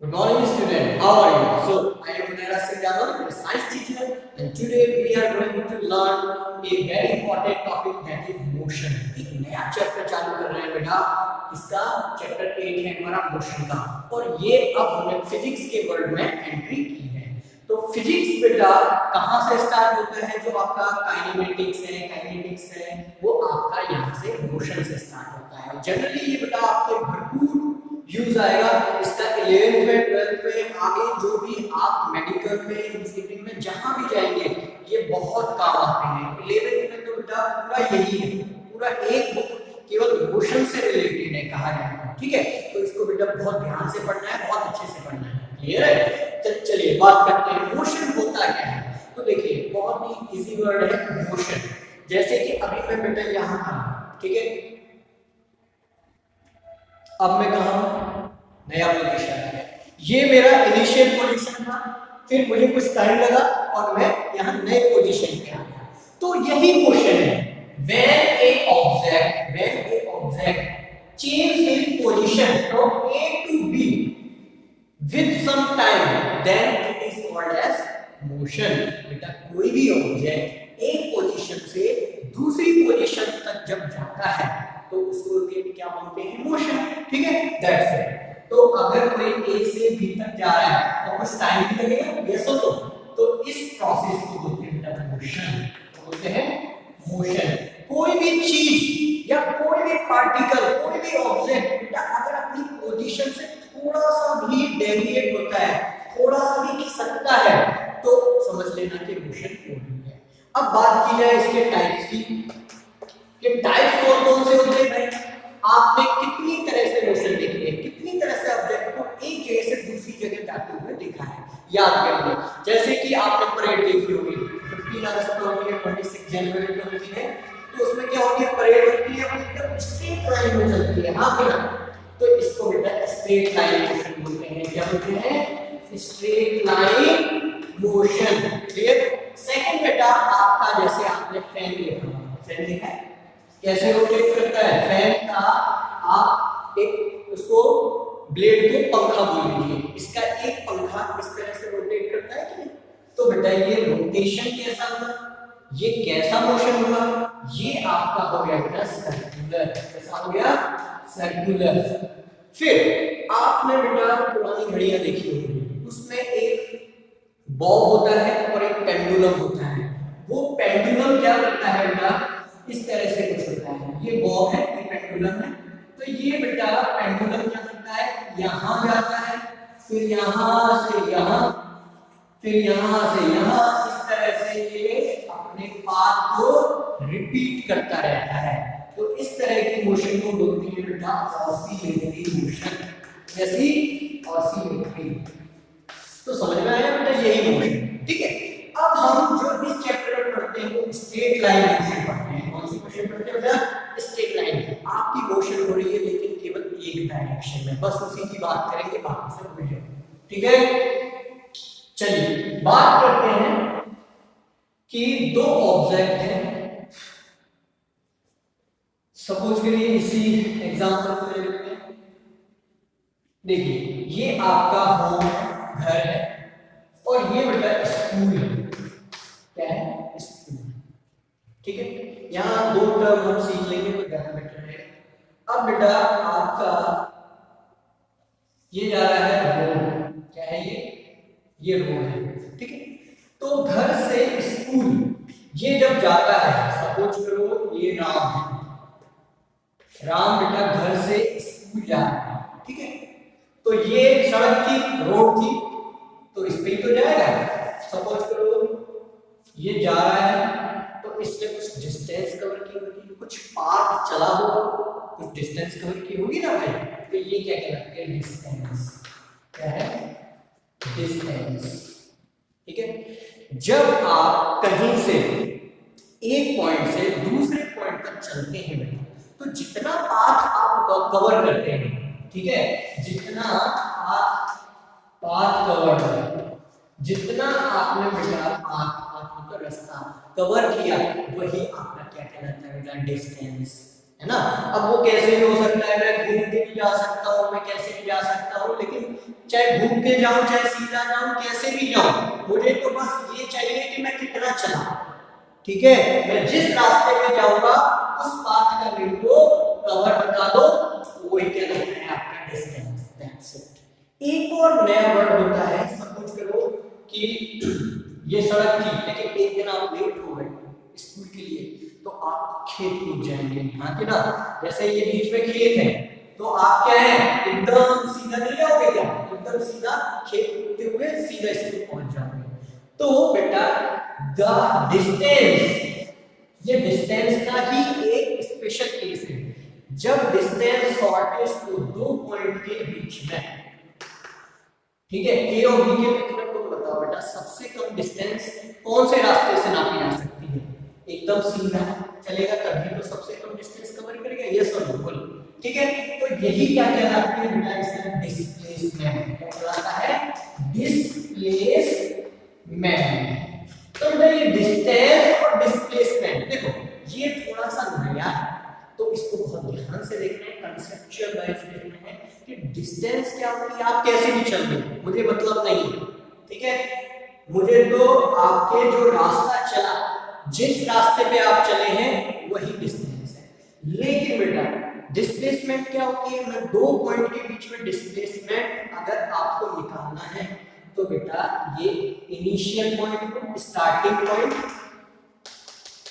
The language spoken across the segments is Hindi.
Good morning, student. How are you? So, I am Munera Singh Yadav, your science teacher, and today we are going to learn a very important topic that is motion. एक नया चैप्टर चालू कर रहे हैं बेटा. इसका चैप्टर 8 है हमारा मोशन का, और ये अब हमने फिजिक्स के वर्ल्ड में एंट्री की है. तो फिजिक्स बेटा कहाँ से स्टार्ट होता है? जो आपका काइनेटिक्स है, वो आपका यहाँ से मोशन से स्टार्ट होता है. जनरली ये बेटा आपके भरपूर यूज आएगा. इसका 11th में 12th में आगे जो भी आप मेडिकल में, इंजीनियरिंग में जहां भी जाएंगे ये बहुत काम आते हैं. 11th में तो बेटा पूरा यही है, पूरा एक बुक केवल मोशन से रिलेटेड है कहा जाता है. ठीक है, तो इसको बेटा बहुत ध्यान से पढ़ना है, बहुत अच्छे से पढ़ना है. क्लियर है? तो चलिए बात करते हैं मोशन होता क्या है. तो देखिए बहुत ही इजी वर्ड है मोशन. जैसे कि अभी मैं बेटा यहाँ था, ठीक है, अब मैं कहा नया पोजीशन है. ये मेरा इनिशियल पोजीशन था, फिर मुझे कुछ टाइम लगा और मैं यहाँ नए पोजीशन पे आ गया. तो यही मोशन है. when a object change its position from A to B with some time, then it is called as motion. बेटा कोई भी ऑब्जेक्ट एक पोजीशन से दूसरी पोजीशन तक जब जाता है तो उसको क्या बोलते हैं? मोशन. ठीक है, दैट्स इट. तो अगर कोई ए से बी तक जा रहा है तो कुछ टाइम भी लगेगा, यस और नो. तो इस प्रोसेस को बोलते हैं मोशन. बोलते हैं मोशन. कोई भी चीज या कोई भी पार्टिकल, कोई भी ऑब्जेक्ट बेटा अगर अपनी पोजीशन से थोड़ा सा भी डेविएट होता है, थोड़ा सा भी खिसकता है, तो समझ लेना कि मोशन हो रही है. अब बात की जाए इसके टाइप्स की. ये टाइप्स कौन से होते हैं भाई? आपने कितनी तरह से मोशन देखी है, कितनी तरह से ऑब्जेक्ट को एक जगह से दूसरी जगह जाते हुए देखा है. याद करिए, जैसे कि आपने परेड देखी होगी, 15 अगस्त को होती है, 26 जनवरी को होती है. तो उसमें क्या होती है? परेड होती है, वो एकदम स्ट्रेट लाइन में चलती है. हाँ बेटा, तो इसको बेटा स्ट्रेट लाइन मोशन बोलते हैं. क्या बोलते हैं? Straight line motion. Clear? Second बेटा आपका, जैसे आपने फैन देखा है कैसे रोटेट करता है. फैन का आप एक उसको ब्लेड को पंखा बोल लीजिए, इसका एक पंखा इस तरह से रोटेट करता है कि नहीं? तो बेटा ये रोटेशन कैसा हुआ, ये कैसा मोशन हुआ? ये आपका हो गया बेटा सर्कुलर. कैसा हो गया? सर्कुलर. फिर आपने बेटा पुरानी घड़ियां देखी होगी, उसमें एक बॉब होता है और एक पेंडुलम होता है. वो पेंडुलम क्या करता है बेटा? इस तरह से कुछ होता है. ये बॉब है, ये पेंडुलम है. तो ये बेटा पेंडुलम क्या करता है? यहाँ जाता है, फिर यहाँ से यहाँ, फिर यहाँ से यहाँ, इस तरह से ये अपने पाथ को रिपीट करता रहता है. तो इस तरह की मोशन को बोलते हैं बेटा ऑसिलेटरी मोशन. जैसी ऑसिलेटरी. तो समझ में आया बेटा? यही मोशन. ठीक है, अब हम जो इस चैप्टर में पढ़ते हैं वो स्ट्रेट लाइन मोशन पढ़ते हैं. कौन सी मोशन पढ़ते हैं बेटा? Straight line. आपकी मोशन हो रही है लेकिन केवल एक डायरेक्शन में, बस उसी की बात करेंगे, बाकी सब भूल जाओ. ठीक है, चलिए बात करते हैं कि दो ऑब्जेक्ट हैं. सपोज के लिए इसी एग्जांपल को ले लेते हैं. देखिए ये आपका होम घर है और ये बेटा स्कूल है. क्या है? स्कूल. ठीक है, यहाँ दो टर्म हम सीख लेंगे तो ज्यादा बेटर है. अब बेटा आपका ये जा रहा है रोड. क्या है ये रोड है. ठीक है, तो घर से स्कूल ये जब जाता है, सपोज करो ये राम है. राम बेटा घर से स्कूल जा रहा है. ठीक है, तो ये सड़क थी, रोड थी, तो इस पे तो जाएगा. सपोज करो ये जा रहा है तो इसने कुछ डिस्टेंस कवर की होगी, कुछ पाथ चला होगा, कुछ डिस्टेंस कवर की होगी ना भाई. तो ये क्या कहलाता है? डिस्टेंस. क्या है? डिस्टेंस. ठीक है, जब आप कहीं से एक पॉइंट से दूसरे पॉइंट तक चलते हैं बेटा, तो जितना पाथ आप कवर करते हैं, ठीक है, जितना पाथ कवर करते हैं, जितना आपने बेटा पाथ का रास्ता कवर किया, वही आपका क्या कहलाता है बेटा? डिस्टेंस. है ना? अब वो कैसे भी हो सकता है, मैं घूम के भी जा सकता हूँ, मैं कैसे भी जा सकता हूँ, लेकिन चाहे घूम के जाऊं चाहे सीधा जाऊं कैसे भी जाऊं, मुझे तो बस ये चाहिए कि मैं कितना चला। ठीक है, मैं जिस रास्ते पे जाऊंगा उस पाथ का मेरे को कवर बता दो, वही कहलाता है आपका डिस्टेंस। That's it. एक और नया वर्ड होता है, सपोज करो कि ये सड़क थी लेकिन एक दिन आप लेट हो गए स्कूल के लिए, तो आप खेत कूद जाएंगे, हाँ कि ना। जैसे ये बीच में खेत है तो आप क्या है एकदम सीधा नहीं जाओगे क्या, एकदम सीधा खेत कूदते हुए सीधा स्कूल पहुंच जाओगे। तो बेटा द डिस्टेंस, ये डिस्टेंस का ही एक स्पेशल केस है, जब डिस्टेंस शॉर्टेस्ट हो दो पॉइंट के बीच में। ठीक है, ए और बी के बीच में तुम बताओ बेटा सबसे कम डिस्टेंस कौन से रास्ते से नापी जा सकती है। एकदम सीधा चलेगा तभी तो सबसे कम डिस्टेंस कवर करेगा, यस और नो बोलो। ठीक है, तो यही क्या कहलाता है बेटा, इसका डिस्प्लेसमेंट। क्या कहलाता है, डिस्प्लेसमेंट। तो बेटा ये डिस्टेंस और डिस्प्लेसमेंट देखो ये थोड़ा सा नया है, तो इसको बहुत ध्यान से देखना है, कंसेप्चुअल वाइज देखना है कि डिस्टेंस क्या होती है। आप कैसे भी चल रहे हो मुझे मतलब नहीं है, ठीक है, मुझे तो आपके जो रास्ता चला, जिस रास्ते पे आप चले हैं वही डिस्टेंस है। लेकिन बेटा डिस्प्लेसमेंट क्या होती है, मैं दो पॉइंट के बीच में डिस्प्लेसमेंट अगर आपको निकालना है तो बेटा ये इनिशियल पॉइंट को स्टार्टिंग पॉइंट,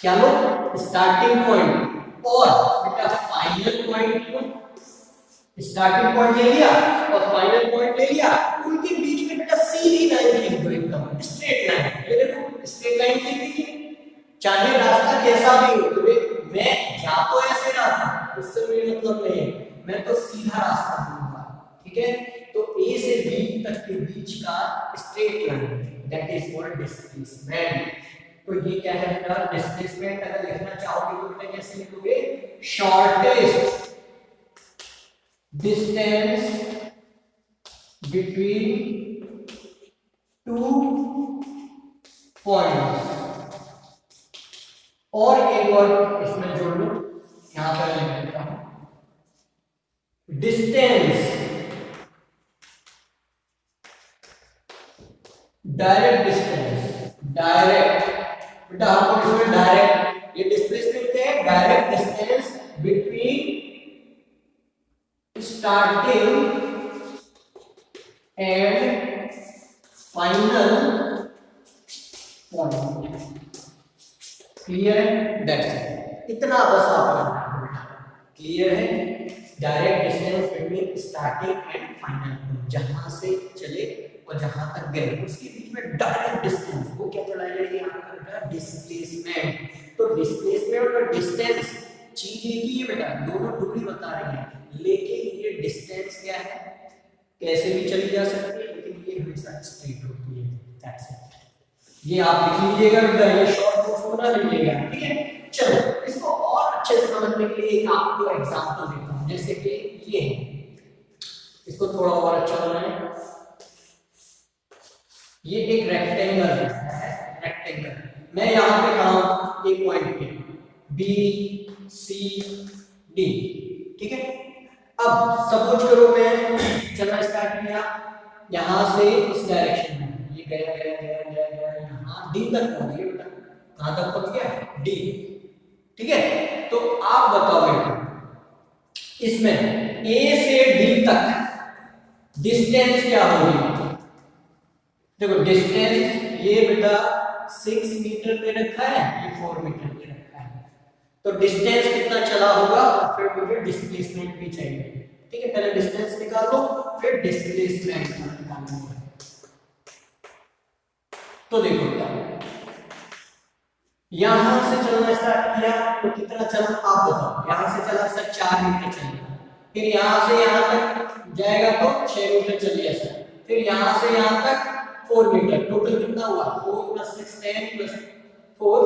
क्या लो स्टार्टिंग पॉइंट, और बेटा फाइनल पॉइंट को, स्टार्टिंग पॉइंट ले लिया और फाइनल पॉइंट ले लिया, उनके बीच में बेटा सीधी लाइन खींच दो, एकदम स्ट्रेट लाइन। ये देखो स्ट्रेट लाइन खींच दीजिए, चाहे रास्ता कैसा भी हो। मैं जा तो ऐसे रहा था, उससे मुझे मतलब नहीं है, मैं तो सीधा रास्ता ढूंढूंगा। ठीक है, तो ए से बी तक के बीच का straight line, that is called displacement. तो ये क्या है बेटा, डिस्प्लेसमेंट अगर लिखना चाहोगे तो बेटा कैसे लिखोगे, shortest distance between two points. और एक और इसमें जोड़ लो, यहां पर लिख देता हूं, डिस्टेंस डायरेक्ट डिस्टेंस, डायरेक्ट बेटा आपको इसमें डायरेक्ट, ये डिस्प्लेसमेंट क्या है, direct distance between starting and final point. Clear है, दैट्स इट, इतना बस आप क्लियर है। Direct distance between starting and final point, जहां से चले और जहां तक गए उसके बीच में डायरेक्ट डिस्टेंस वो क्या चला जाएगी, आपका डिस्प्लेसमेंट। तो डिस्प्लेसमेंट और डिस्टेंस चीज एक ही है बेटा, दोनों दूरी बता रही है, लेकिन ये डिस्टेंस क्या है, कैसे भी चली जा सकती है, लेकिन ये हमेशा स्ट्रेट होती है। दैट्स इट, ये आप लिख लीजिएगा बेटा, ये शॉर्ट नोट्स बना लीजिएगा। ठीक है, चलो इसको और अच्छे से समझने के लिए एक आपको एग्जांपल देता हूं, जैसे कि ये इसको थोड़ा और अच्छा बनाएं। ये एक रेक्टेंगल है, रेक्टेंगल, मैं यहां पे खड़ा हूं एक पॉइंट पे बी सी डी। ठीक है, अब सपोज करो मैं चलना स्टार्ट किया यहां से इस डायरेक्शन में, ये गया गया गया गया गया यहां डी तक पहुंच गया बेटा, कहां तक पहुंच गया, डी। ठीक है, तो आप बताओ बेटा इसमें ए से डी तक डिस्टेंस क्या होगी। देखो डिस्टेंस ये बेटा 6 मीटर पे रखा है, ये 4 मीटर पे रखा है, तो डिस्टेंस कितना चला होगा, और फिर मुझे डिस्प्लेसमेंट भी चाहिए। ठीक है, पहले डिस्टेंस निकालो फिर डिस्प्लेसमेंट निकालो। तो देखो क्या यहां से चलना स्टार्ट किया तो कितना चला आप बताओ, यहां से चला सर 4 मीटर चलेगा, फिर यहां से यहां तक जाएगा तो 6 मीटर चलिए सर, फिर यहां से यहां तक 4 मीटर, टोटल कितना हुआ 4 + 6 10 + 4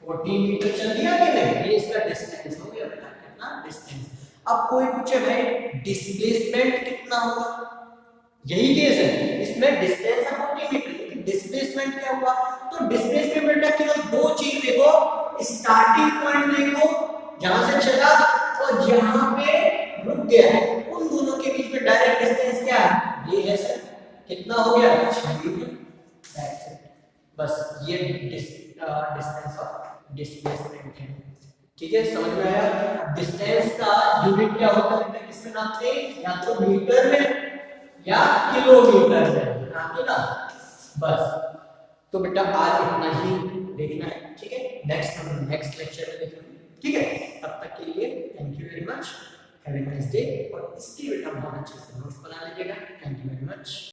14 मीटर चल दिया कि नहीं, ये इसका डिस्टेंस हो गया बेटा, कितना डिस्टेंस। अब कोई पूछे भाई डिस्प्लेसमेंट कितना होगा, यही केस है, इसमें डिस्टेंस है 40 मीटर, लेकिन डिस्प्लेसमेंट क्या हुआ, तो डिस्प्लेसमेंट बेटा केवल दो चीज देखो, स्टार्टिंग पॉइंट देखो जहां से चला और जहां पे रुक गया, उन दोनों के बीच में डायरेक्ट डिस्टेंस ये है सर कितना हो गया 6 न्यूटन। दैट्स इट, बस ये डिस्टेंस ऑफ डिस्प्लेसमेंट है। ठीक है, समझ में आया? डिस्टेंस का यूनिट क्या होता है, किसके नाम से, या तो मीटर में या किलोमीटर में, ना कि ना। बस तो बेटा आज इतना ही देखना है, ठीक है, नेक्स्ट हम नेक्स्ट लेक्चर में देखेंगे। ठीक है, तब तक के लिए thank you very much, have a nice day. और इसके बेटा बहुत अच्छे से नोट्स बना लीजिएगा। Thank you very much.